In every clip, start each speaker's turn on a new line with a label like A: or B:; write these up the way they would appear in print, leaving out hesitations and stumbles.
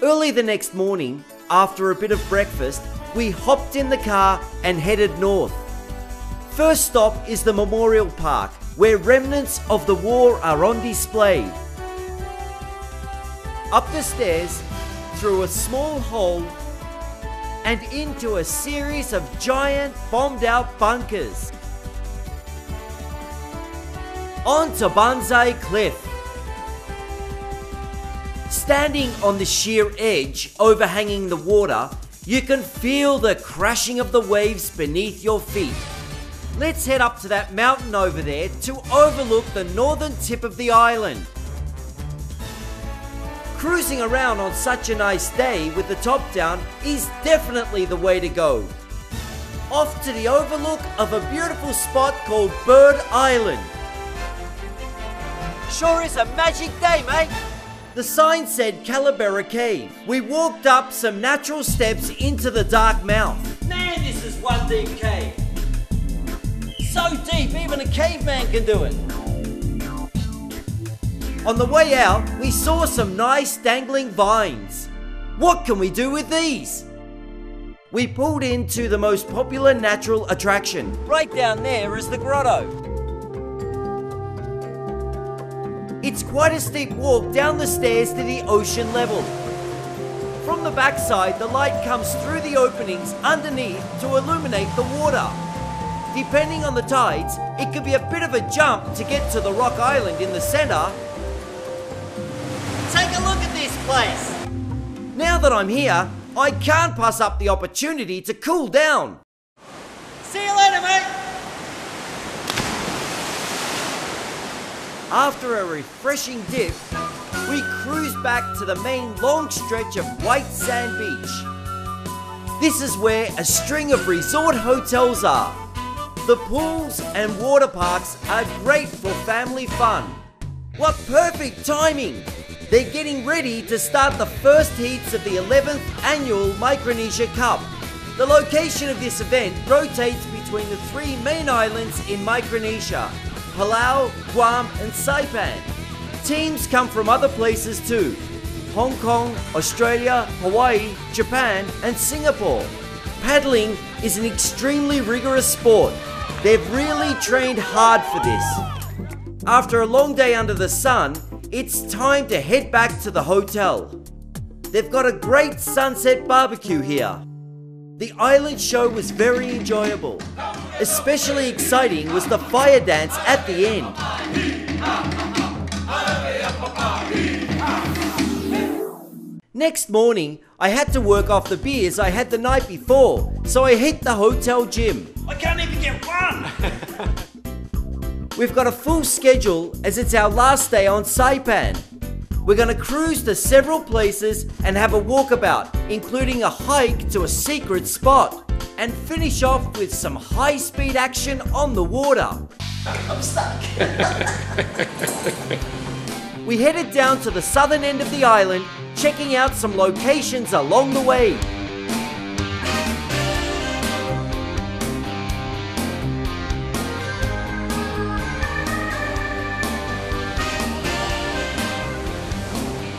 A: Early the next morning, after a bit of breakfast, we hopped in the car and headed north. First stop is the Memorial Park, where remnants of the war are on display. Up the stairs, through a small hole, and into a series of giant bombed-out bunkers. On to Banzai Cliff. Standing on the sheer edge overhanging the water, you can feel the crashing of the waves beneath your feet. Let's head up to that mountain over there to overlook the northern tip of the island. Cruising around on such a nice day with the top down is definitely the way to go. Off to the overlook of a beautiful spot called Bird Island. Sure is a magic day, mate. The sign said Calavera Cave. We walked up some natural steps into the dark mouth. Man, this is one deep cave. So deep, even a caveman can do it. On the way out, we saw some nice dangling vines. What can we do with these? We pulled into the most popular natural attraction. Right down there is the grotto. It's quite a steep walk down the stairs to the ocean level. From the backside, the light comes through the openings underneath to illuminate the water. Depending on the tides, it could be a bit of a jump to get to the rock island in the center. Take a look at this place. Now that I'm here, I can't pass up the opportunity to cool down. See you later, mate. After a refreshing dip, we cruised back to the main long stretch of white sand beach. This is where a string of resort hotels are. The pools and water parks are great for family fun. What perfect timing! They're getting ready to start the first heats of the 11th annual Micronesia Cup. The location of this event rotates between the three main islands in Micronesia: Palau, Guam and Saipan. Teams come from other places too: Hong Kong, Australia, Hawaii, Japan and Singapore. Paddling is an extremely rigorous sport. They've really trained hard for this. After a long day under the sun, it's time to head back to the hotel. They've got a great sunset barbecue here. The island show was very enjoyable. Especially exciting was the fire dance at the end. Next morning, I had to work off the beers I had the night before, so I hit the hotel gym. I can't even get one! We've got a full schedule as it's our last day on Saipan. We're going to cruise to several places and have a walkabout, including a hike to a secret spot, and finish off with some high-speed action on the water. I'm stuck. We headed down to the southern end of the island, checking out some locations along the way.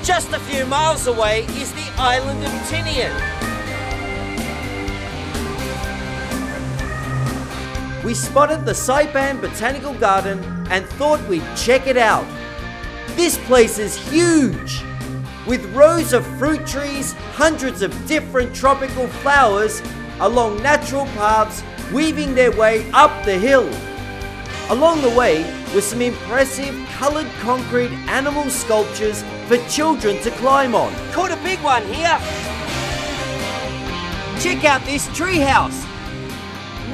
A: Just a few miles away is the island of Tinian. We spotted the Saipan Botanical Garden and thought we'd check it out. This place is huge, with rows of fruit trees, hundreds of different tropical flowers along natural paths weaving their way up the hill. Along the way were some impressive coloured concrete animal sculptures for children to climb on. Caught a big one here. Check out this treehouse.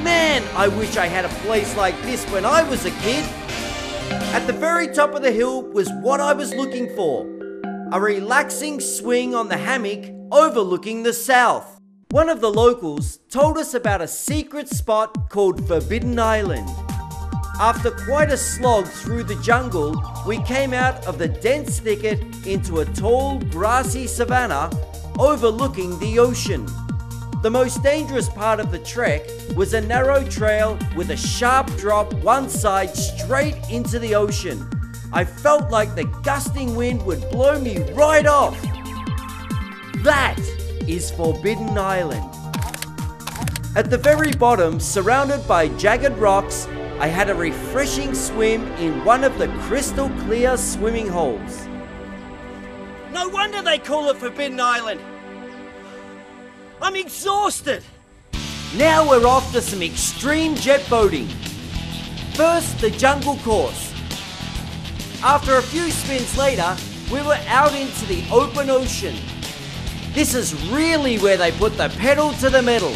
A: Man, I wish I had a place like this when I was a kid. At the very top of the hill was what I was looking for: a relaxing swing on the hammock overlooking the south. One of the locals told us about a secret spot called Forbidden Island. After quite a slog through the jungle, we came out of the dense thicket into a tall, grassy savanna overlooking the ocean. The most dangerous part of the trek was a narrow trail with a sharp drop one side straight into the ocean. I felt like the gusting wind would blow me right off. That is Forbidden Island. At the very bottom, surrounded by jagged rocks, I had a refreshing swim in one of the crystal clear swimming holes. No wonder they call it Forbidden Island. I'm exhausted. Now we're off to some extreme jet boating. First, the jungle course. After a few spins later, we were out into the open ocean. This is really where they put the pedal to the metal.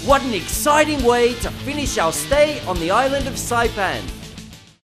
A: What an exciting way to finish our stay on the island of Saipan.